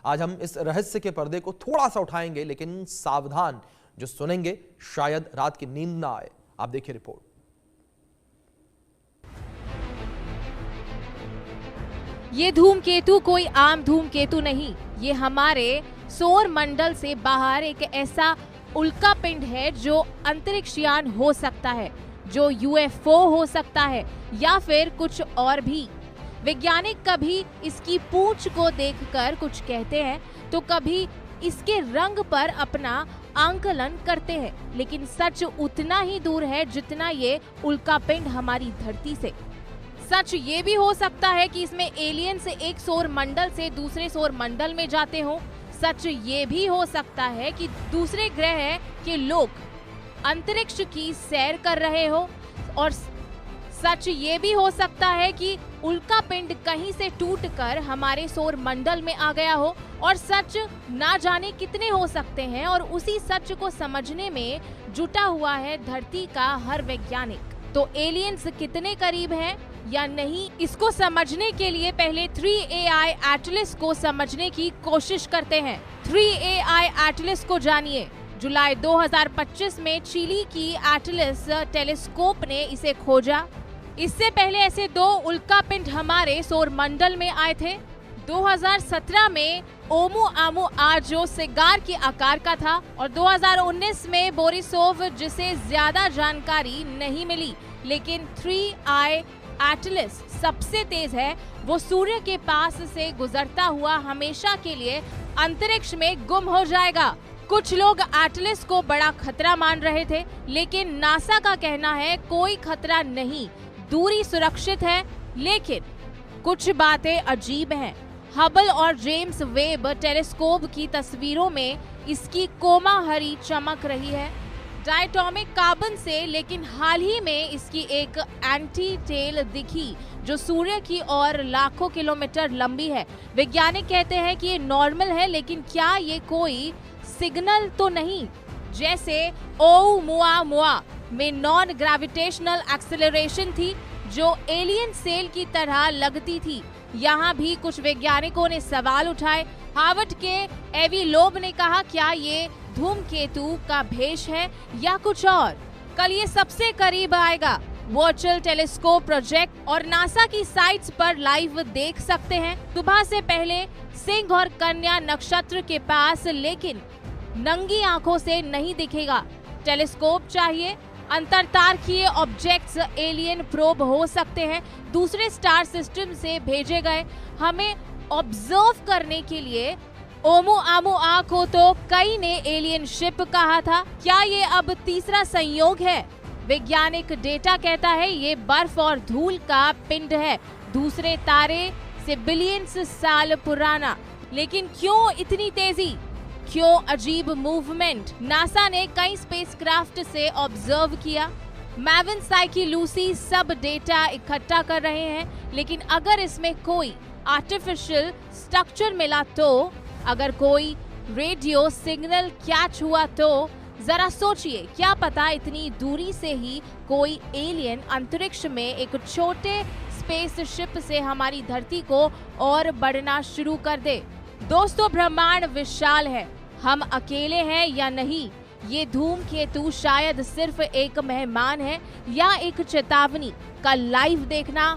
आज हम इस रहस्य के पर्दे को थोड़ा सा उठाएंगे, लेकिन सावधान, जो सुनेंगे शायद रात की नींद ना आए। आप देखिए रिपोर्ट। ये धूमकेतु कोई आम धूमकेतु नहीं, ये हमारे सौर मंडल से बाहर एक ऐसा उल्कापिंड है जो अंतरिक्षयान हो सकता है, जो यूएफओ हो सकता है या फिर कुछ और भी। वैज्ञानिक कभी इसकी पूंछ को देखकर कुछ कहते हैं तो कभी इसके रंग पर अपना आंकलन करते हैं, लेकिन सच उतना ही दूर है जितना ये उल्कापिंड हमारी धरती से। सच ये भी हो सकता है कि इसमें एलियंस एक सौर मंडल से दूसरे सौर मंडल में जाते हों। सच ये भी हो सकता है कि दूसरे ग्रह के लोग अंतरिक्ष की सैर कर रहे हो, और सच ये भी हो सकता है कि उल्कापिंड कहीं से टूटकर हमारे सौर मंडल में आ गया हो। और सच ना जाने कितने हो सकते हैं, और उसी सच को समझने में जुटा हुआ है धरती का हर वैज्ञानिक। तो एलियंस कितने करीब हैं या नहीं, इसको समझने के लिए पहले 3AI एटलस को समझने की कोशिश करते हैं। 3AI एटलस को जानिए। जुलाई 2025 में चिली की एटलस टेलीस्कोप ने इसे खोजा। इससे पहले ऐसे 2 उल्कापिंड हमारे सौर मंडल में आए थे। 2017 में ओमुआमुआ जो सिगार के आकार का था, और 2019 में बोरिसोव, जिसे ज्यादा जानकारी नहीं मिली। लेकिन 3I एटलस सबसे तेज है। वो सूर्य के पास से गुजरता हुआ हमेशा के लिए अंतरिक्ष में गुम हो जाएगा। कुछ लोग एटलस को बड़ा खतरा मान रहे थे, लेकिन नासा का कहना है कोई खतरा नहीं, दूरी सुरक्षित है। लेकिन कुछ बातें अजीब हैं। हबल और जेम्स वेब टेलीस्कोप की तस्वीरों में इसकी कोमा हरी चमक रही है डायटोमिक कार्बन से, लेकिन हाल ही में इसकी एक एंटी टेल दिखी जो सूर्य की ओर लाखों किलोमीटर लंबी है। वैज्ञानिक कहते हैं कि ये नॉर्मल है, लेकिन क्या ये कोई सिग्नल तो नहीं? जैसे ओमुआमुआ में नॉन ग्रेविटेशनल एक्सेलरेशन थी जो एलियन सेल की तरह लगती थी। यहाँ भी कुछ वैज्ञानिकों ने सवाल उठाए। हार्वर्ड के एवी लोब ने कहा, क्या ये धूमकेतु का भेष है या कुछ और? कल ये सबसे करीब आएगा। वर्चुअल टेलीस्कोप प्रोजेक्ट और नासा की साइट्स पर लाइव देख सकते हैं सुबह से पहले सिंह और कन्या नक्षत्र के पास, लेकिन नंगी आंखों से नहीं दिखेगा। टेलीस्कोप चाहिए। अंतरतारकीय ऑब्जेक्ट्स एलियन प्रोब हो सकते हैं, दूसरे स्टार सिस्टम से भेजे गए हमें ऑब्जर्व करने के लिए। ओमुआमुआ को तो कई ने एलियन शिप कहा था। क्या ये अब तीसरा संयोग है? वैज्ञानिक डेटा कहता है ये बर्फ और धूल का पिंड है, दूसरे तारे से बिलियंस साल पुराना। लेकिन क्यों इतनी तेजी, क्यों अजीब मूवमेंट? नासा ने कई स्पेसक्राफ्ट से ऑब्जर्व किया। मैविन, साइकी, लूसी सब डेटा इकट्ठा कर रहे हैं, लेकिन अगर इसमें कोई आर्टिफिशियल स्ट्रक्चर मिला तो, अगर कोई रेडियो सिग्नल कैच हुआ तो जरा सोचिए, क्या पता इतनी दूरी से ही कोई एलियन अंतरिक्ष में एक छोटे स्पेसशिप से हमारी धरती को और बढ़ना शुरू कर दे। दोस्तों, ब्रह्मांड विशाल है, हम अकेले हैं या नहीं? ये धूमकेतु शायद सिर्फ एक मेहमान है या एक चेतावनी। कल लाइव देखना।